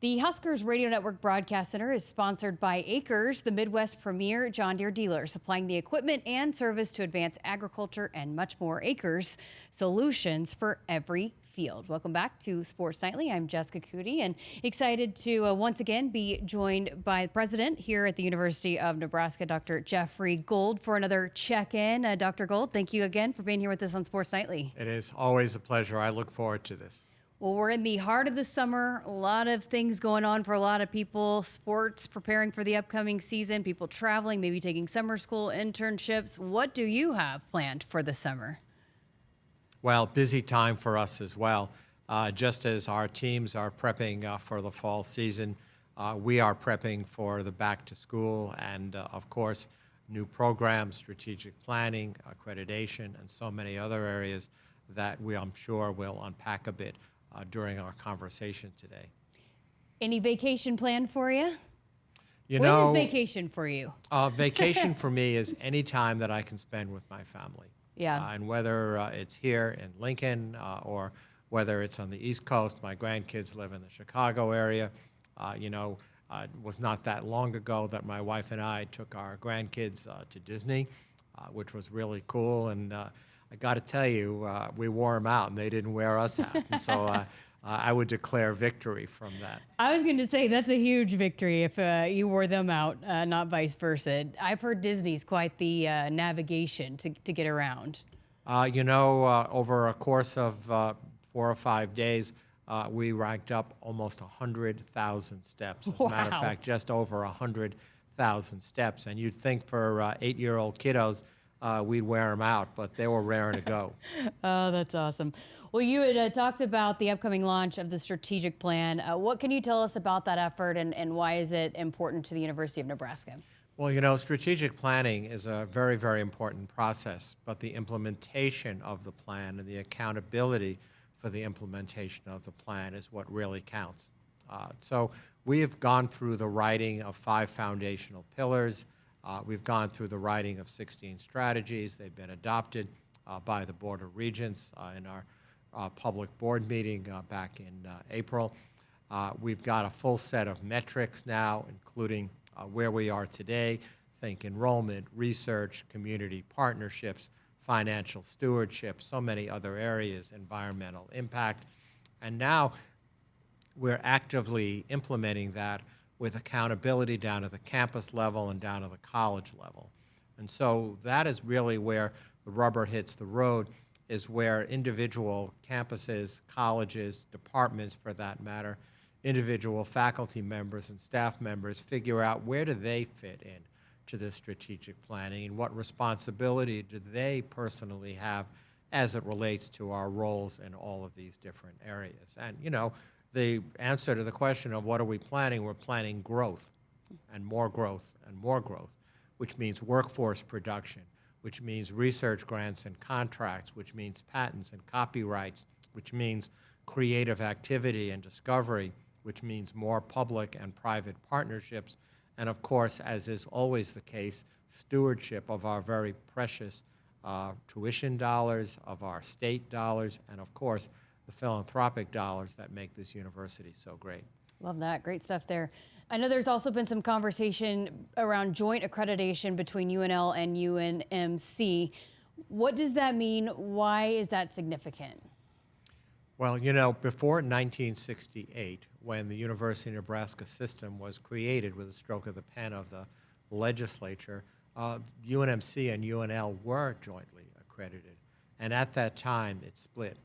The Huskers Radio Network Broadcast Center is sponsored by Acres, the Midwest premier John Deere dealer, supplying the equipment and service to advance agriculture and much more. Acres, solutions for every field. Welcome back to Sports Nightly. I'm Jessica Cootie and excited to once again be joined by the president here at the University of Nebraska, Dr. Jeffrey Gold, for another check-in. Dr. Gold, thank you again for being here with us on Sports Nightly. It is always a pleasure. I look forward to this. Well, we're in the heart of the summer. A lot of things going on for a lot of people. Sports, preparing for the upcoming season, people traveling, maybe taking summer school internships. What do you have planned for the summer? Well, busy time for us as well. Just as our teams are prepping for the fall season, we are prepping for the back to school and, of course, new programs, strategic planning, accreditation, and so many other areas that I'm sure will unpack a bit during our conversation today. Any vacation planned for you? When is vacation for you? Vacation for me is any time that I can spend with my family. Yeah. And whether it's here in Lincoln or whether it's on the East Coast, my grandkids live in the Chicago area. It was not that long ago that my wife and I took our grandkids to Disney, which was really cool. And I got to tell you, we wore them out and they didn't wear us out. And so I would declare victory from that. I was going to say that's a huge victory if you wore them out, not vice versa. I've heard Disney's quite the navigation to get around. Over a course of 4 or 5 days, we racked up almost 100,000 steps. As a matter of fact, just over 100,000 steps. And you'd think for 8-year-old kiddos, we'd wear them out, but they were raring to go. Oh, that's awesome. Well, you had talked about the upcoming launch of the strategic plan. What can you tell us about that effort and why is it important to the University of Nebraska? Well, strategic planning is a very, very important process, but the implementation of the plan and the accountability for the implementation of the plan is what really counts. So we have gone through the writing of 5 foundational pillars. We've gone through the writing of 16 strategies. They've been adopted by the Board of Regents in our public board meeting back in April. We've got a full set of metrics now, including where we are today. Think enrollment, research, community partnerships, financial stewardship, so many other areas, environmental impact. And now we're actively implementing that with accountability down to the campus level and down to the college level. And so that is really where the rubber hits the road, is where individual campuses, colleges, departments for that matter, individual faculty members and staff members figure out where do they fit in to this strategic planning and what responsibility do they personally have as it relates to our roles in all of these different areas. And, the answer to the question of what are we planning, we're planning growth and more growth and more growth, which means workforce production, which means research grants and contracts, which means patents and copyrights, which means creative activity and discovery, which means more public and private partnerships, and of course, as is always the case, stewardship of our very precious tuition dollars, of our state dollars, and of course, the philanthropic dollars that make this university so great. Love that. Great stuff there. I know there's also been some conversation around joint accreditation between UNL and UNMC. What does that mean? Why is that significant? Well, before 1968, when the University of Nebraska system was created with a stroke of the pen of the legislature, UNMC and UNL were jointly accredited. And at that time, it split.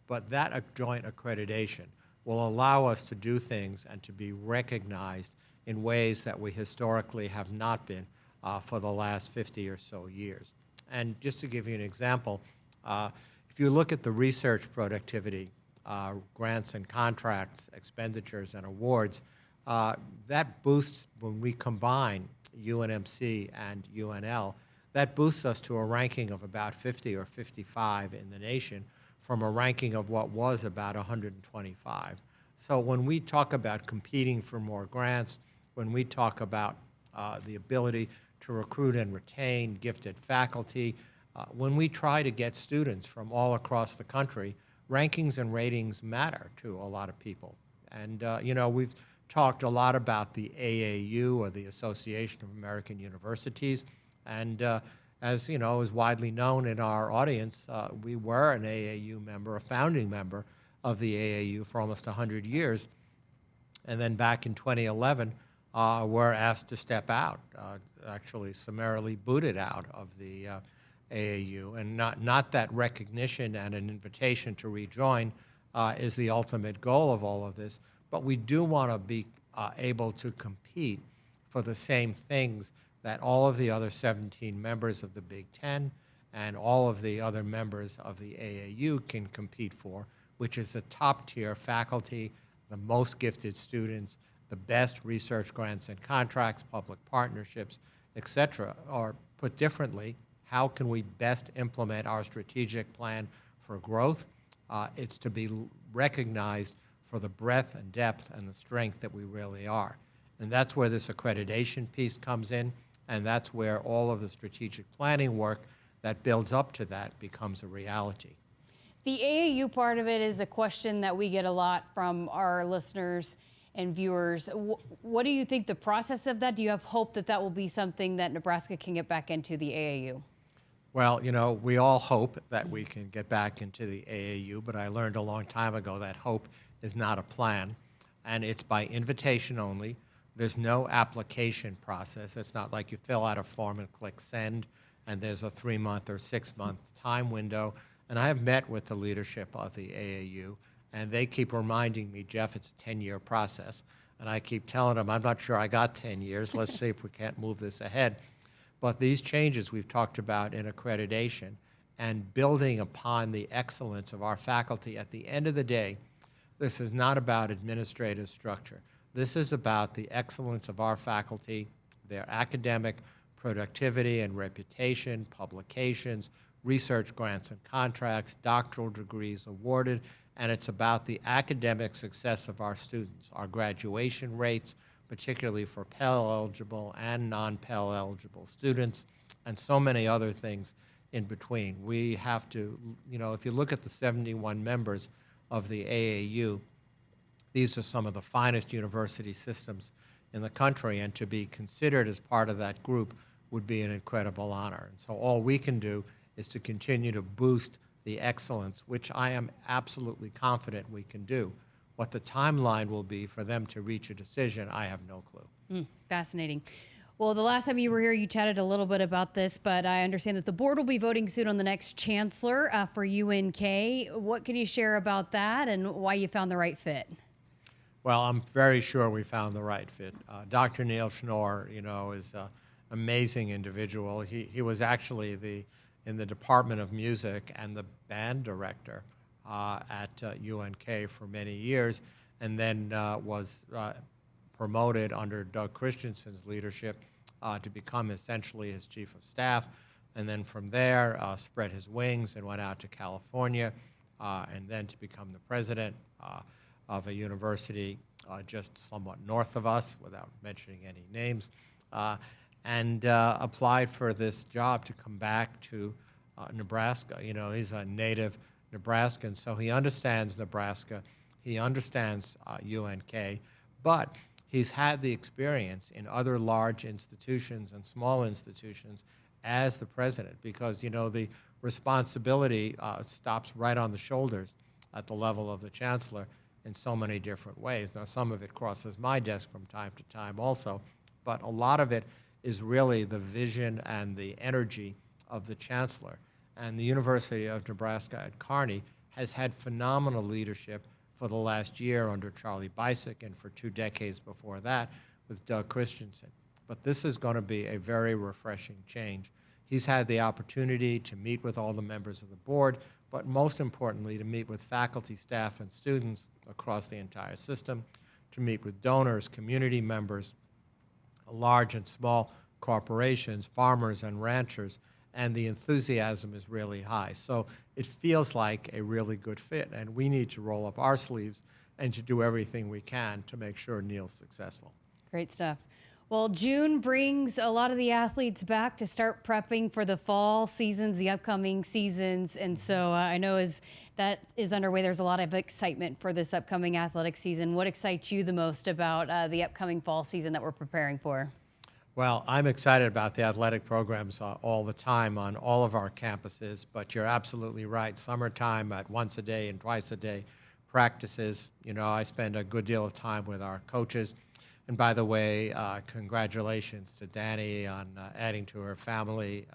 But that joint accreditation will allow us to do things and to be recognized in ways that we historically have not been for the last 50 or so years. And just to give you an example, if you look at the research productivity, grants and contracts, expenditures and awards, that boosts, when we combine UNMC and UNL, that boosts us to a ranking of about 50 or 55 in the nation, from a ranking of what was about 125. So when we talk about competing for more grants, when we talk about the ability to recruit and retain gifted faculty, when we try to get students from all across the country, rankings and ratings matter to a lot of people. And, we've talked a lot about the AAU, or the Association of American Universities, and as you know, is widely known in our audience, we were an AAU member, a founding member of the AAU for almost 100 years, and then back in 2011, were asked to step out, actually summarily booted out of the AAU, and not that recognition and an invitation to rejoin is the ultimate goal of all of this, but we do want to be able to compete for the same things that all of the other 17 members of the Big Ten and all of the other members of the AAU can compete for, which is the top-tier faculty, the most gifted students, the best research grants and contracts, public partnerships, et cetera. Or put differently, how can we best implement our strategic plan for growth? It's to be recognized for the breadth and depth and the strength that we really are. And that's where this accreditation piece comes in, and that's where all of the strategic planning work that builds up to that becomes a reality. The AAU part of it is a question that we get a lot from our listeners and viewers. What do you think the process of that? Do you have hope that that will be something that Nebraska can get back into, the AAU? Well, you know, we all hope that we can get back into the AAU, but I learned a long time ago that hope is not a plan, and it's by invitation only. There's no application process. It's not like you fill out a form and click send, and there's a 3-month or 6-month time window. And I have met with the leadership of the AAU, and they keep reminding me, Jeff, it's a 10-year process. And I keep telling them, I'm not sure I got 10 years. Let's see if we can't move this ahead. But these changes we've talked about in accreditation and building upon the excellence of our faculty, at the end of the day, this is not about administrative structure. This is about the excellence of our faculty, their academic productivity and reputation, publications, research grants and contracts, doctoral degrees awarded, and it's about the academic success of our students, our graduation rates, particularly for Pell-eligible and non-Pell eligible students, and so many other things in between. We have to, you know, if you look at the 71 members of the AAU, these are some of the finest university systems in the country, and to be considered as part of that group would be an incredible honor. And so all we can do is to continue to boost the excellence, which I am absolutely confident we can do. What the timeline will be for them to reach a decision, I have no clue. Fascinating. Well, the last time you were here, you chatted a little bit about this, but I understand that the board will be voting soon on the next chancellor for UNK. What can you share about that and why you found the right fit? Well, I'm very sure we found the right fit. Dr. Neil Schnorr, you know, is an amazing individual. He was actually in the Department of Music and the band director at UNK for many years, and then was promoted under Doug Christensen's leadership to become essentially his chief of staff, and then from there spread his wings and went out to California, and then to become the president of a university just somewhat north of us, without mentioning any names, and applied for this job to come back to Nebraska. You know, he's a native Nebraskan, so he understands Nebraska, he understands UNK, but he's had the experience in other large institutions and small institutions as the president, because, you know, the responsibility stops right on the shoulders at the level of the chancellor in so many different ways. Now, some of it crosses my desk from time to time also, but a lot of it is really the vision and the energy of the chancellor. And the University of Nebraska at Kearney has had phenomenal leadership for the last year under Charlie Bicek, and for 2 decades before that with Doug Christensen. But this is going to be a very refreshing change. He's had the opportunity to meet with all the members of the board, but most importantly, to meet with faculty, staff, and students across the entire system, to meet with donors, community members, large and small corporations, farmers and ranchers, and the enthusiasm is really high. So it feels like a really good fit, and we need to roll up our sleeves and to do everything we can to make sure Neil's successful. Great stuff. Well, June brings a lot of the athletes back to start prepping for the fall seasons, the upcoming seasons. And so I know as that is underway, there's a lot of excitement for this upcoming athletic season. What excites you the most about the upcoming fall season that we're preparing for? Well, I'm excited about the athletic programs all the time on all of our campuses, but you're absolutely right. Summertime at once a day and twice a day practices. You know, I spend a good deal of time with our coaches. And by the way, congratulations to Danny on adding to her family.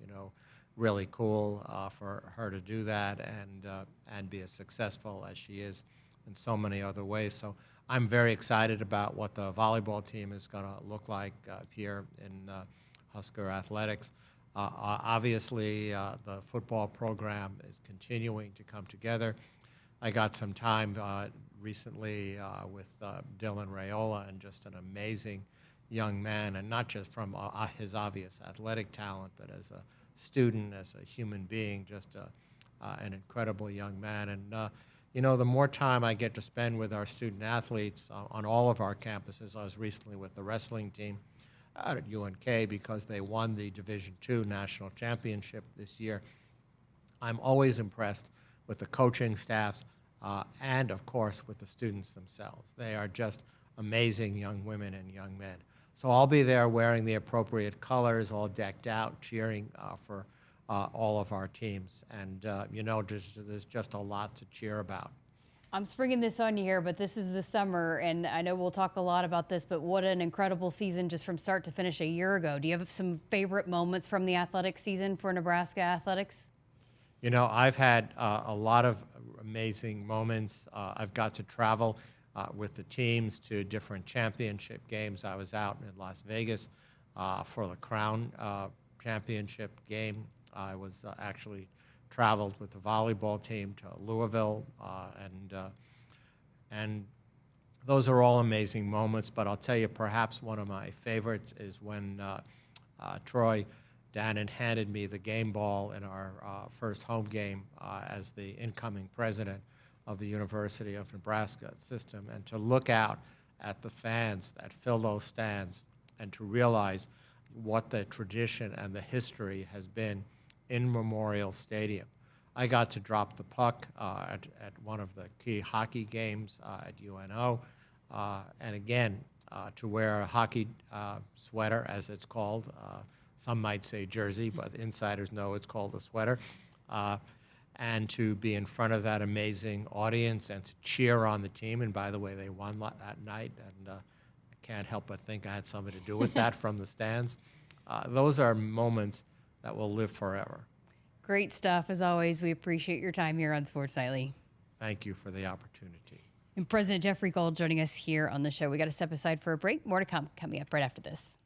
You know, really cool for her to do that and be as successful as she is in so many other ways. So I'm very excited about what the volleyball team is going to look like here in Husker Athletics. Obviously, the football program is continuing to come together. I got some time recently with Dylan Raiola, and just an amazing young man, and not just from his obvious athletic talent, but as a student, as a human being, just an incredible young man. And you know, the more time I get to spend with our student athletes on all of our campuses. I was recently with the wrestling team out at UNK because they won the Division II National Championship this year. I'm always impressed with the coaching staffs and, of course, with the students themselves. They are just amazing young women and young men. So I'll be there wearing the appropriate colors, all decked out, cheering for all of our teams. And, you know, there's just a lot to cheer about. I'm springing this on you here, but this is the summer, and I know we'll talk a lot about this, but what an incredible season just from start to finish a year ago. Do you have some favorite moments from the athletic season for Nebraska athletics? You know, I've had a lot of amazing moments. I've got to travel with the teams to different championship games. I was out in Las Vegas for the Crown Championship game. I was actually traveled with the volleyball team to Louisville, and those are all amazing moments. But I'll tell you, perhaps one of my favorites is when Troy Dannon handed me the game ball in our first home game as the incoming president of the University of Nebraska system, and to look out at the fans that fill those stands and to realize what the tradition and the history has been in Memorial Stadium. I got to drop the puck at one of the key hockey games at UNO, and again, to wear a hockey sweater, as it's called. Some might say jersey, but insiders know it's called a sweater. And to be in front of that amazing audience and to cheer on the team. And by the way, they won that night, and I can't help but think I had something to do with that from the stands. Those are moments that will live forever. Great stuff, as always. We appreciate your time here on Sports Nightly. Thank you for the opportunity. And President Jeffrey Gold joining us here on the show. We got to step aside for a break. More to come coming up right after this.